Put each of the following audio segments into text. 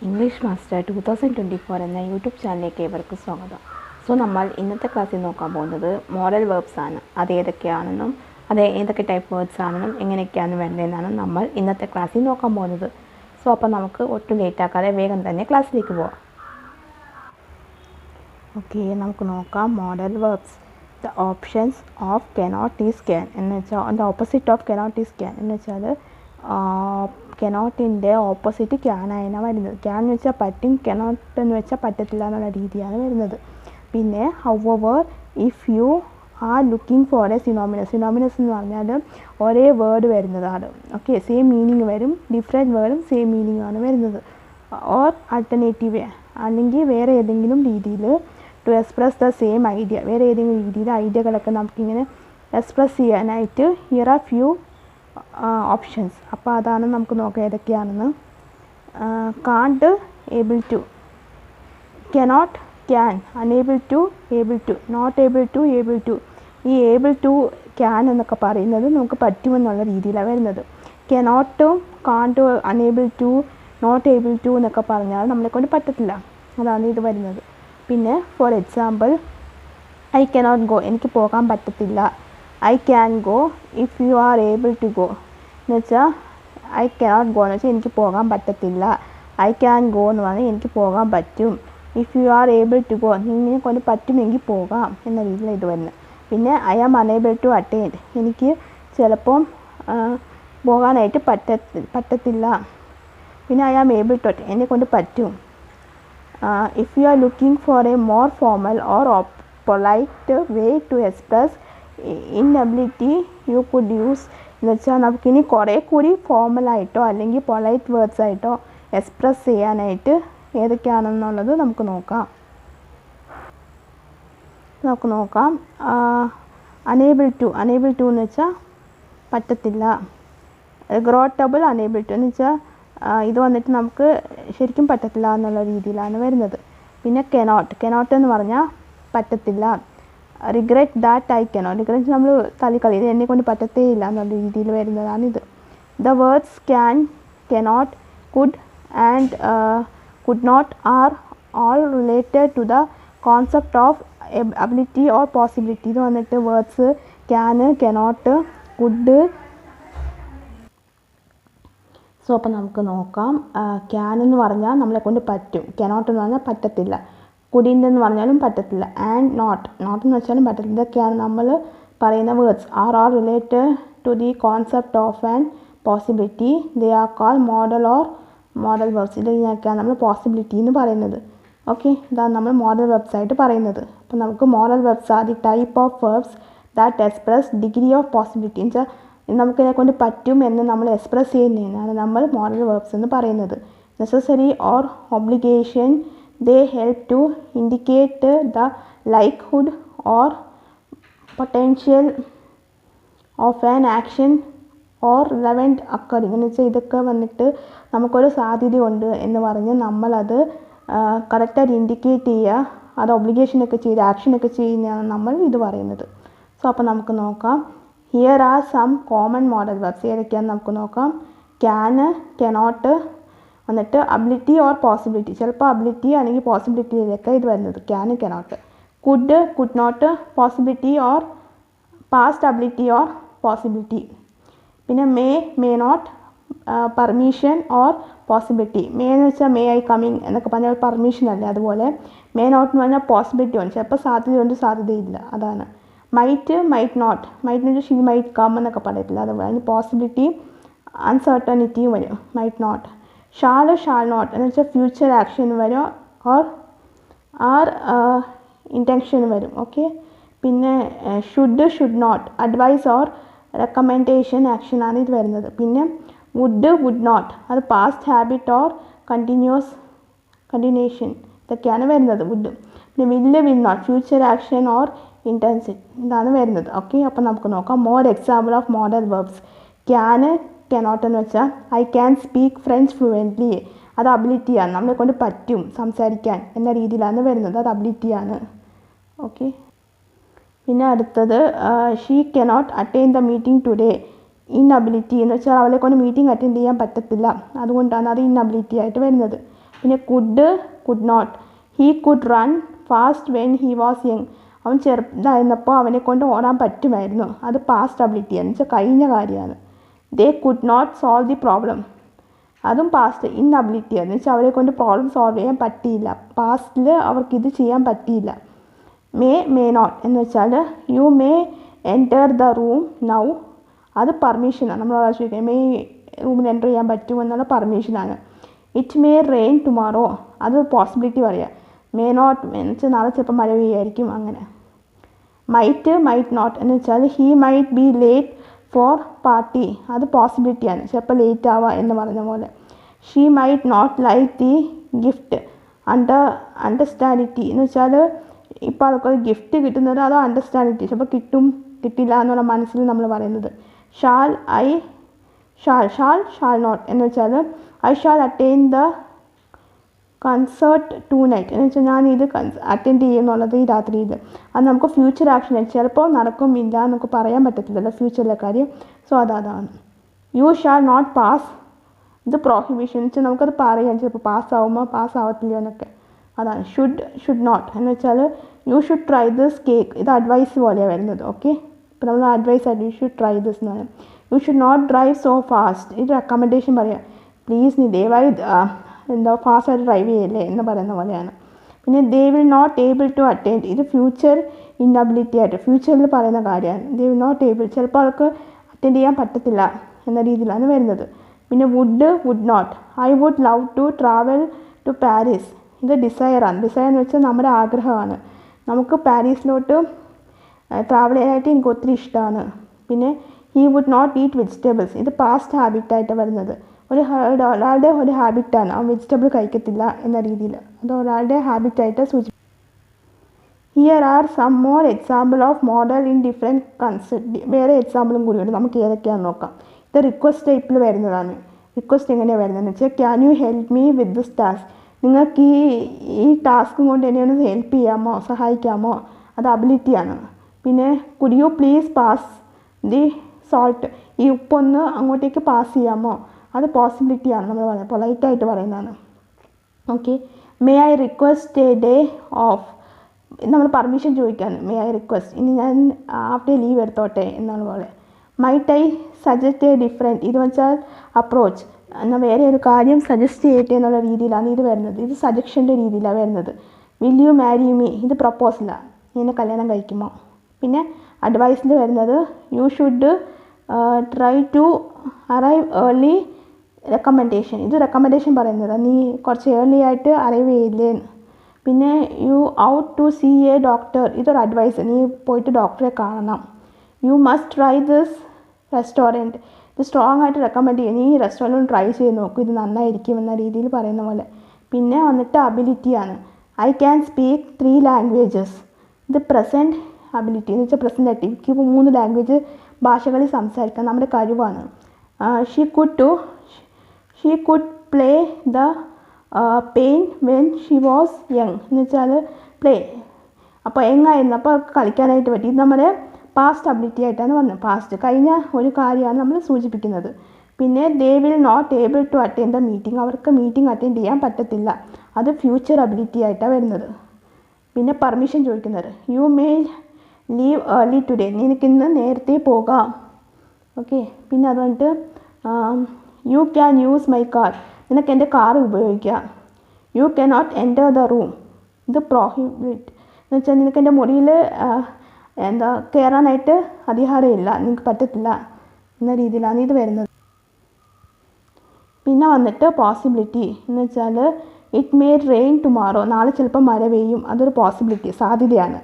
English master 2024 എന്ന YouTube ചാനലിലേക്ക് ഏവർക്കും സ്വാഗതം. നമ്മൾ ഇന്നത്തെ ക്ലാസ്സിൽ നോക്കാൻ പോകുന്നത് മോഡൽ വേർബ്സ് ആണ്. അത് ഏതൊക്കെയാണെന്നും അത് ഏതൊക്കെ ടൈപ്പ് വേർഡ്സ് ആണെന്നും എങ്ങനെയൊക്കെയാണ് വേണ്ടതെന്നാണ് നമ്മൾ ഇന്നത്തെ ക്ലാസ്സിൽ നോക്കാൻ പോകുന്നത്. അപ്പോൾ നമുക്ക് ഒട്ടും ലേറ്റാക്കാതെ വേഗം തന്നെ ക്ലാസ്സിലേക്ക് പോവാം. ഓക്കെ, നമുക്ക് നോക്കാം. Model verbs. The options of cannot is can എന്ന് വെച്ചാൽ the opposite of cannot is can എന്ന് വെച്ചാൽ കനോട്ടിൻ്റെ ഓപ്പോസിറ്റ് ക്യാനായാണ് വരുന്നത്. ക്യാൻ എന്ന് വെച്ചാൽ പറ്റും, കനോട്ട് എന്ന് വെച്ചാൽ പറ്റത്തില്ല എന്നുള്ള രീതിയാണ് വരുന്നത്. പിന്നെ however if you are looking for a synonyms. Synonyms എന്ന് പറഞ്ഞാൽ ഒരേ വേർഡ് വരുന്നതാണ്. ഓക്കെ, സെയിം മീനിങ് വരും, ഡിഫറെൻറ്റ് വേർഡും സെയിം മീനിങ് ആണ് വരുന്നത്. ഓർ ആൾട്ടർനേറ്റീവ് അല്ലെങ്കിൽ വേറെ ഏതെങ്കിലും രീതിയിൽ to express the same idea, വേറെ ഏതെങ്കിലും രീതിയിൽ ഐഡിയകളൊക്കെ നമുക്കിങ്ങനെ എക്സ്പ്രസ് ചെയ്യാനായിട്ട് ഹിയർ ആർ ഫ്യൂ ഓപ്ഷൻസ്. അപ്പോൾ അതാണ് നമുക്ക് നോക്കാം ഏതൊക്കെയാണെന്ന്. Can't, able to, cannot, can, unable to, able to, not able to, able to. ഈ ഏബിൾ ടു, ക്യാൻ എന്നൊക്കെ പറയുന്നത് നമുക്ക് പറ്റുമെന്നുള്ള രീതിയിലാണ് വരുന്നത്. കനോട്ടും കാണ്ടും unable to, not able to എന്നൊക്കെ പറഞ്ഞാൽ നമ്മളെ കൊണ്ട് പറ്റത്തില്ല, അതാണ് ഇത് വരുന്നത്. പിന്നെ for example, I cannot go, എനിക്ക് പോകാൻ പറ്റത്തില്ല. I can go if you are able to go എന്ന് വെച്ചാൽ ഐ കനോട്ട് ഗോ എന്ന് വെച്ചാൽ എനിക്ക് പോകാൻ പറ്റത്തില്ല. ഐ ക്യാൻ ഗോ എന്ന് പറഞ്ഞാൽ എനിക്ക് പോകാൻ പറ്റും. If you are able to go, നിന്നെ കൊണ്ട് പറ്റുമെങ്കിൽ പോകാം എന്ന രീതിയിൽ ഇത് വരുന്നത്. പിന്നെ I am unable to attain, എനിക്ക് ചിലപ്പം പോകാനായിട്ട് പറ്റത്തില്ല. പിന്നെ I am able to attain, എന്നെ കൊണ്ട് പറ്റും. If you are looking for a more formal or polite way to express inability you could use എന്ന് വെച്ചാൽ നമുക്കിനി കുറേ കൂടി ഫോർമലായിട്ടോ അല്ലെങ്കിൽ പൊളൈറ്റ് വേർഡ്സ് ആയിട്ടോ എക്സ്പ്രസ് ചെയ്യാനായിട്ട് ഏതൊക്കെയാണെന്നുള്ളത് നമുക്ക് നോക്കാം. അനേബിൾ ടു എന്ന് വെച്ചാൽ പറ്റത്തില്ല. ഗ്രോട്ടബിൾ അനേബിൾ ടു എന്ന് വെച്ചാൽ ഇത് വന്നിട്ട് നമുക്ക് ശരിക്കും പറ്റത്തില്ല എന്നുള്ള രീതിയിലാണ് വരുന്നത്. പിന്നെ കനോട്ട് എന്ന് പറഞ്ഞാൽ പറ്റത്തില്ല. Regret that I cannot, regret നമ്മൾ തള്ളിക്കളി, ഇത് എന്നെ കൊണ്ട് പറ്റത്തേ ഇല്ല എന്നുള്ള രീതിയിൽ വരുന്നതാണിത്. The words can, cannot, could and could not are all related to the concept of ability or possibility. ഇത് വന്നിട്ട് വേർഡ്സ് ക്യാന്, കനോട്ട്, കുഡ്. അപ്പോൾ നമുക്ക് നോക്കാം. ക്യാൻ എന്ന് പറഞ്ഞാൽ നമ്മളെ കൊണ്ട് പറ്റും, കനോട്ട് എന്ന് പറഞ്ഞാൽ പറ്റത്തില്ല, കുഡിൻ്റെ എന്ന് പറഞ്ഞാലും പറ്റത്തില്ല, ആൻഡ് നോട്ട് എന്ന് വെച്ചാലും പറ്റത്തില്ല. ഇതൊക്കെയാണ് നമ്മൾ പറയുന്ന words. Are related to the concept of and possibility. They are call modal verbs. ഇതിനൊക്കെയാണ് നമ്മൾ പോസിബിലിറ്റി എന്ന് പറയുന്നത്. ഓക്കെ, ഇതാണ് നമ്മൾ മോഡൽ വെർബ്സ് ആയിട്ട് പറയുന്നത്. അപ്പോൾ നമുക്ക് modal verbs are the type of verbs that express degree of possibility എന്ന് വെച്ചാൽ നമുക്കിതിനെ കൊണ്ട് പറ്റും എന്ന് നമ്മൾ എക്സ്പ്രസ് ചെയ്യുന്നതിനാണ് നമ്മൾ മോഡൽ വേർബ്സ് എന്ന് പറയുന്നത്. Necessary or obligation, they help to indicate the likelihood or potential of an action or event occurring എന്ന് വെച്ചാൽ ഇതൊക്കെ വന്നിട്ട് നമുക്കൊരു സാധ്യതയുണ്ട് എന്ന് പറഞ്ഞ് നമ്മളത് കറക്റ്റായിട്ട് ഇൻഡിക്കേറ്റ് ചെയ്യുക, അത് ഒബ്ലിഗേഷനൊക്കെ ചെയ്ത് ആക്ഷനൊക്കെ ചെയ്യുന്നതാണ് നമ്മൾ ഇത് പറയുന്നത്. അപ്പോൾ നമുക്ക് നോക്കാം. Here are some common modal verbs. ഏതൊക്കെയാണെന്ന് നമുക്ക് നോക്കാം. ക്യാന്, കനോട്ട്, എന്നിട്ട് അബിലിറ്റി ഓർ പോസിബിലിറ്റി, ചിലപ്പോൾ അബിലിറ്റി അല്ലെങ്കിൽ പോസിബിലിറ്റിയിലൊക്കെ ഇത് വരുന്നത്. Can, cannot. Could, could not, possibility or past ability or possibility. പിന്നെ may not, permission or possibility. May എന്ന് വെച്ചാൽ മേ ഐ കമ്മിങ് എന്നൊക്കെ പറഞ്ഞാൽ പെർമിഷൻ അല്ലേ, അതുപോലെ മേ നോട്ട് എന്ന് പറഞ്ഞാൽ പോസിബിലിറ്റി ഉണ്ട്, ചിലപ്പോൾ സാധ്യതയുണ്ട് സാധ്യതയില്ല, അതാണ്. മൈറ്റ് നോട്ട് എന്ന് വെച്ചാൽ ഷീ മൈറ്റ് കം എന്നൊക്കെ പറയത്തില്ല, അതുപോലെ അതിന് പോസിബിലിറ്റി അൺസർട്ടനിറ്റിയും വരും. Might not. ഷാൾ നോട്ട് എന്ന് വെച്ചാൽ ഫ്യൂച്ചർ ആക്ഷൻ വരും, ആർ ഇൻറ്റൻഷൻ വരും. ഓക്കെ, പിന്നെ should not, advice or recommendation ആക്ഷനാണ് ഇത് വരുന്നത്. പിന്നെ വുഡ് നോട്ട്, അത് പാസ്റ്റ് ഹാബിറ്റ് ഓർ കണ്ടിന്യൂഷൻ ഇതൊക്കെയാണ് വരുന്നത്. വുഡ്. പിന്നെ will not, future action or intention, ഇതാണ് വരുന്നത്. ഓക്കെ, അപ്പോൾ നമുക്ക് നോക്കാം. More example of modal verbs. Can, cannot എന്ന് വെച്ചാൽ I can speak French fluently, അത് അബിലിറ്റിയാണ്, നമ്മളെ കൊണ്ട് പറ്റും സംസാരിക്കാൻ എന്ന രീതിയിലാണ് വരുന്നത്, അത് അബിലിറ്റിയാണ്. ഓക്കെ, പിന്നെ അടുത്തത് she cannot attain the meeting today, inability എന്ന് വെച്ചാൽ അവളെ കൊണ്ട് മീറ്റിംഗ് അറ്റൻഡ് ചെയ്യാൻ പറ്റത്തില്ല, അതുകൊണ്ടാണ് അത് ഇൻഅബിലിറ്റി ആയിട്ട് വരുന്നത്. പിന്നെ could not. He could run fast when he was young. അവൻ ചെറുതായിരുന്നപ്പോൾ അവനെ കൊണ്ട് ഓടാൻ പറ്റുമായിരുന്നു. അത് പാസ്റ്റ് അബിലിറ്റി എന്ന് വെച്ചാൽ കഴിഞ്ഞ കാര്യമാണ്. They could not solve the problem. അതും പാസ്റ്റ് ഇൻഅബിലിറ്റി എന്ന് വെച്ചാൽ അവരെ കൊണ്ട് പ്രോബ്ലം സോൾവ് ചെയ്യാൻ പറ്റിയില്ല. പാസ്റ്റിൽ അവർക്കിത് ചെയ്യാൻ പറ്റിയില്ല. മേ നോട്ട് എന്ന് വെച്ചാൽ you may enter the room now. അത് പെർമിഷനാണ്. നമ്മൾ ചോദിക്കുന്നത് മേ റൂമിൽ എൻ്റർ ചെയ്യാൻ പറ്റുമെന്നുള്ള പെർമിഷനാണ്. It may rain tomorrow. അത് പോസിബിലിറ്റി പറയുക. മേ നോട്ട് എന്ന് വെച്ചാൽ നാളെ ചിലപ്പോൾ മഴ പെയ്യായിരിക്കും അങ്ങനെ. മൈറ്റ് നോട്ട് എന്ന് വെച്ചാൽ he might be late for party. അത് പോസിബിലിറ്റിയാണ്. ചിലപ്പോൾ ലേറ്റ് ആവുക എന്ന് പറഞ്ഞ പോലെ. She might not like the gift. അണ്ടർസ്റ്റാൻഡിറ്റി എന്ന് വെച്ചാൽ ഇപ്പോൾ ആൾക്കൊരു ഗിഫ്റ്റ് കിട്ടുന്നത് അതോ അണ്ടർസ്റ്റാൻഡിറ്റി ചിലപ്പോൾ കിട്ടും കിട്ടില്ല എന്നുള്ള മനസ്സിൽ നമ്മൾ പറയുന്നത്. ഷാൾ നോട്ട് എന്ന് വെച്ചാൽ I shall attain the concert tonight എന്ന് വെച്ചാൽ ഞാൻ ഇത് അറ്റൻഡ് ചെയ്യുന്നുള്ളത് ഈ രാത്രിയിൽ. അത് നമുക്ക് ഫ്യൂച്ചർ ആക്ഷൻ ചിലപ്പോൾ നടക്കും ഇല്ല നമുക്ക് പറയാൻ പറ്റത്തില്ലല്ലോ ഫ്യൂച്ചറിലെ കാര്യം. സോ അതാണ്. You shall not pass. ഇത് പ്രോഹിബിഷൻ എന്ന് വെച്ചാൽ നമുക്കത് പറയാം ചിലപ്പോൾ പാസ്സാവുമ്പോൾ പാസ്സാവത്തില്ലയോ എന്നൊക്കെ. അതാണ്. ഷുഡ് നോട്ട് എന്ന് വെച്ചാൽ U should try this cake. ഇത് അഡ്വൈസ് പോലെയാണ് വരുന്നത്. ഓക്കെ, ഇപ്പോൾ നമ്മൾ അഡ്വൈസ് ആയിട്ട് യു ഷുഡ് ട്രൈ ദിസ് എന്ന് പറയാം. You should not drive so fast. ഇത് റെക്കമെൻഡേഷൻ പറയാം. പ്ലീസ് നീ ദയവായി ഫാസ്റ്റായിട്ട് ഡ്രൈവ് ചെയ്യല്ലേ എന്ന് പറയുന്ന പോലെയാണ്. പിന്നെ they will not able to attend. ഇത് ഫ്യൂച്ചർ ഇന്നബിലിറ്റി ആയിട്ട് ഫ്യൂച്ചറിൽ പറയുന്ന കാര്യമാണ്. ദേ വിൽ നോട്ട് ഏബിൾ ചിലപ്പോൾ അവർക്ക് അറ്റൻഡ് ചെയ്യാൻ പറ്റത്തില്ല എന്ന രീതിയിലാണ് വരുന്നത്. പിന്നെ would not. I would love to travel to Paris. ഇത് ഡിസയറാണ്. ഡിസയർ എന്ന് വെച്ചാൽ നമ്മുടെ ആഗ്രഹമാണ്. നമുക്ക് പാരീസിലോട്ട് ട്രാവൽ ചെയ്യാനായിട്ട് എനിക്ക് ഒത്തിരി ഇഷ്ടമാണ്. പിന്നെ he would not eat vegetables. ഇത് പാസ്റ്റ് ഹാബിറ്റായിട്ട് വരുന്നത്. ഒരാളുടെ ഒരു ഹാബിറ്റാണ് അവൻ വെജിറ്റബിൾ കഴിക്കത്തില്ല എന്ന രീതിയിൽ. അത് ഒരാളുടെ ഹാബിറ്റായിട്ട് സൂചിപ്പിക്കും. Here are some more example of modal in different concept. വേറെ എക്സാമ്പിളും കൂടിയുണ്ട്. നമുക്ക് ഏതൊക്കെയാണെന്ന് നോക്കാം. ഇത് റിക്വസ്റ്റ് ടൈപ്പിൽ വരുന്നതാണ്. റിക്വസ്റ്റ് എങ്ങനെയാണ് വരുന്നതെന്ന് വെച്ചാൽ can you help me with this task. നിങ്ങൾക്ക് ഈ ടാസ്കും കൊണ്ട് എന്നെ ഒന്ന് ഹെൽപ്പ് ചെയ്യാമോ സഹായിക്കാമോ. അത് അബിലിറ്റിയാണ്. പിന്നെ could you please pass the salt. ഈ ഉപ്പൊന്ന് അങ്ങോട്ടേക്ക് പാസ് ചെയ്യാമോ. അത് പോസിബിലിറ്റിയാണ്. നമ്മൾ പറയുന്നത് പൊളൈറ്റായിട്ട് പറയുന്നതാണ്. Okay. May I request A day of. നമ്മൾ പെർമിഷൻ ചോദിക്കാണ്. മേ ഐ റിക്വസ്റ്റ് ഇനി ഞാൻ ഹാഫ് ഡേ ലീവ് എടുത്തോട്ടെ എന്നാണ് പോലെ. Might I suggest A different. ഇത് വെച്ചാൽ അപ്രോച്ച്. എന്നാൽ വേറെ ഒരു കാര്യം സജസ്റ്റ് ചെയ്യട്ടെ എന്നുള്ള രീതിയിലാണ് ഇത് വരുന്നത്. ഇത് സജഷൻ്റെ രീതിയിലാണ് വരുന്നത്. Will you marry me. ഇത് പ്രപ്പോസലാണ്. നീ എന്നെ കല്യാണം കഴിക്കുമോ. പിന്നെ അഡ്വൈസിൽ വരുന്നത് you should try to arrive early. Recommendation. ഇത് റെക്കമെൻഡേഷൻ പറയുന്നത് നീ കുറച്ച് ഏർലി ആയിട്ട് അറൈവ് ചെയ്യില്ലേ. പിന്നെ you ought to see a doctor. ഇതൊരു അഡ്വൈസ്. നീ പോയിട്ട് ഡോക്ടറെ കാണണം. You must try this restaurant. ഇത് സ്ട്രോങ് ആയിട്ട് റെക്കമെൻഡ് ചെയ്യും. നീ ഈ റെസ്റ്റോറൻറ്റ് ട്രൈ ചെയ്ത് നോക്കും ഇത് നന്നായിരിക്കും എന്ന രീതിയിൽ പറയുന്ന പോലെ. പിന്നെ വന്നിട്ട് അബിലിറ്റിയാണ്. I can speak 3 languages. ഇത് പ്രസൻറ്റ് അബിലിറ്റി എന്ന് വെച്ചാൽ പ്രസൻറ്റ് ആക്റ്റീവ്. എനിക്ക് ഇപ്പോൾ 3 ലാംഗ്വേജ് ഭാഷകളിൽ സംസാരിക്കാൻ നമ്മുടെ കഴിവാണ്. She could play the pain when she was young എന്ന് വെച്ചാൽ പ്ലേ. അപ്പോൾ യങ്ങായിരുന്നു അപ്പോൾ കളിക്കാനായിട്ട് പറ്റി. ഇത് നമ്മുടെ പാസ്റ്റ് അബിലിറ്റി ആയിട്ടാണ് വന്നത്. പാസ്റ്റ് കഴിഞ്ഞ ഒരു കാര്യമാണ് നമ്മൾ സൂചിപ്പിക്കുന്നത്. പിന്നെ they will not able to attend the meeting. അവർക്ക് മീറ്റിംഗ് അറ്റൻഡ് ചെയ്യാൻ പറ്റത്തില്ല. അത് ഫ്യൂച്ചർ അബിലിറ്റി ആയിട്ടാണ് വരുന്നത്. പിന്നെ പെർമിഷൻ ചോദിക്കുന്നത്. You may leave early today. നിനക്കിന്ന് നേരത്തെ പോകാം. ഓക്കെ. പിന്നെ അത് വന്നിട്ട് you can use my car. നിനക്ക് എൻ്റെ കാർ ഉപയോഗിക്കാം. You can not enter the room. ഇത് പ്രോഹിബിറ്റ് എന്ന് വെച്ചാൽ നിനക്ക് എൻ്റെ മുറിയിൽ കയറാനായിട്ട് അധികാരമില്ല, നിനക്ക് പറ്റത്തില്ല എന്ന രീതിയിലാണ് ഇത് വരുന്നത്. പിന്നെ വന്നിട്ട് പോസിബിലിറ്റി എന്ന് വെച്ചാൽ ഇറ്റ് മേ റെയിൻ ടുമാറോ. നാളെ ചിലപ്പോൾ മഴ പെയ്യും. അതൊരു പോസിബിലിറ്റി സാധ്യതയാണ്.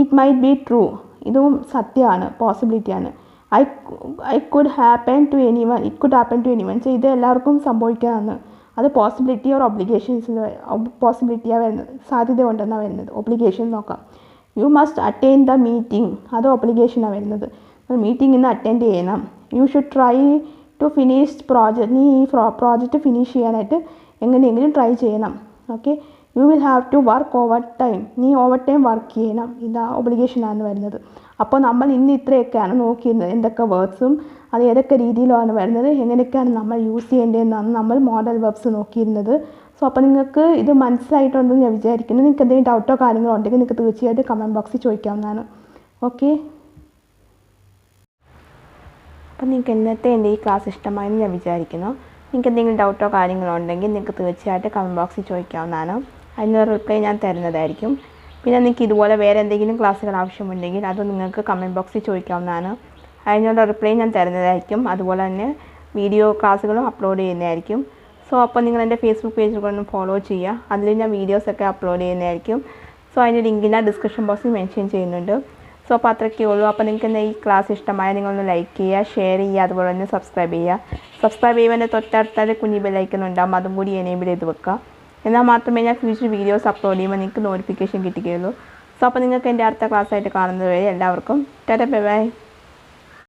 It might be true. ഇതും സത്യമാണ് പോസിബിലിറ്റിയാണ്. I could happen to anyone. It could happen to anyone. ഇത് എല്ലാവർക്കും സംഭവിക്കാമെന്ന്. അത് പോസിബിലിറ്റി ഓർ ഒബ്ലിഗേഷൻസിൽ പോസിബിലിറ്റിയാണ് വരുന്നത്. സാധ്യത ഉണ്ടെന്നാണ് വരുന്നത്. ഒബ്ലിഗേഷൻ നോക്കാം. You must attend the meeting. അത് ഒബ്ലിഗേഷനാണ് വരുന്നത്. മീറ്റിംഗ് ഇന്ന് അറ്റൻഡ് ചെയ്യണം. You should try to finish project. നീ ഈ പ്രോജക്റ്റ് ഫിനിഷ് ചെയ്യാനായിട്ട് എങ്ങനെയെങ്കിലും ട്രൈ ചെയ്യണം. Okay. You will have to work over time. നീ ഓവർ ടൈം വർക്ക് ചെയ്യണം. ഇതാ ഒബ്ലിഗേഷനാണ് വരുന്നത്. അപ്പോൾ നമ്മൾ ഇന്ന് ഇത്രയൊക്കെയാണ് നോക്കിയിരുന്നത്. എന്തൊക്കെ വേർഡ്സും അത് ഏതൊക്കെ രീതിയിലാണ് വരുന്നത്, എങ്ങനെയൊക്കെയാണ് നമ്മൾ യൂസ് ചെയ്യേണ്ടതെന്നാണ് നമ്മൾ മോഡൽ വെർബ്സ് നോക്കിയിരുന്നത്. സോ അപ്പോൾ നിങ്ങൾക്ക് ഇത് മനസ്സിലായിട്ടുണ്ടെന്ന് ഞാൻ വിചാരിക്കുന്നു. നിങ്ങൾക്ക് എന്തെങ്കിലും ഡൗട്ടോ കാര്യങ്ങളോ ഉണ്ടെങ്കിൽ നിങ്ങൾക്ക് തീർച്ചയായിട്ടും കമൻറ്റ് ബോക്സിൽ ചോദിക്കാവുന്നതാണ്. ഓക്കെ, അപ്പോൾ നിങ്ങൾക്ക് ഇന്നത്തെ എൻ്റെ ഈ ക്ലാസ് ഇഷ്ടമായെന്ന് ഞാൻ വിചാരിക്കുന്നു. നിങ്ങൾക്ക് എന്തെങ്കിലും ഡൗട്ടോ കാര്യങ്ങളോ ഉണ്ടെങ്കിൽ നിങ്ങൾക്ക് തീർച്ചയായിട്ടും കമൻറ്റ് ബോക്സിൽ ചോദിക്കാവുന്നതാണ്. അതിനുള്ള റിപ്ലൈ ഞാൻ തരുന്നതായിരിക്കും. പിന്നെ നിങ്ങൾക്ക് ഇതുപോലെ വേറെ എന്തെങ്കിലും ക്ലാസ്സുകൾ ആവശ്യമുണ്ടെങ്കിൽ അത് നിങ്ങൾക്ക് കമൻറ്റ് ബോക്സിൽ ചോദിക്കാവുന്നതാണ്. അതിനുള്ള റിപ്ലൈ ഞാൻ തരുന്നതായിരിക്കും. അതുപോലെ തന്നെ വീഡിയോ ക്ലാസ്സുകളും അപ്ലോഡ് ചെയ്യുന്നതായിരിക്കും. സോ അപ്പോൾ നിങ്ങൾ എൻ്റെ ഫേസ്ബുക്ക് പേജിലൊന്ന് ഫോളോ ചെയ്യുക. അതിൽ ഞാൻ വീഡിയോസൊക്കെ അപ്ലോഡ് ചെയ്യുന്നതായിരിക്കും. സോ അതിൻ്റെ ലിങ്ക് ഞാൻ ഡിസ്ക്രിപ്ഷൻ ബോക്സിൽ മെൻഷൻ ചെയ്യുന്നുണ്ട്. സോ അപ്പോൾ അത്രയ്ക്കേ ഉള്ളൂ. അപ്പോൾ നിങ്ങൾക്ക് ഈ ക്ലാസ് ഇഷ്ടമായ നിങ്ങളൊന്ന് ലൈക്ക് ചെയ്യുക, ഷെയർ ചെയ്യുക, അതുപോലെ തന്നെ സബ്സ്ക്രൈബ് ചെയ്യുക. സബ്സ്ക്രൈബ് ചെയ്യുമ്പോൾ തൊട്ടടുത്താതെ കുഞ്ഞി ബെല്ലൈക്കൺ ഉണ്ടാകും, അതും കൂടി എനേബിൾ ചെയ്ത് വെക്കുക. എന്നാൽ മാത്രമേ ഞാൻ ഫ്യൂച്ചർ വീഡിയോസ് അപ്ലോഡ് ചെയ്യുമ്പോൾ നിങ്ങൾക്ക് നോട്ടിഫിക്കേഷൻ കിട്ടുകയുള്ളൂ. സോ അപ്പോൾ നിങ്ങൾക്ക് എൻ്റെ അടുത്ത ക്ലാസ്സായിട്ട് കാണുന്നത് വരെ എല്ലാവർക്കും ടാറ്റാ ബൈ ബൈ.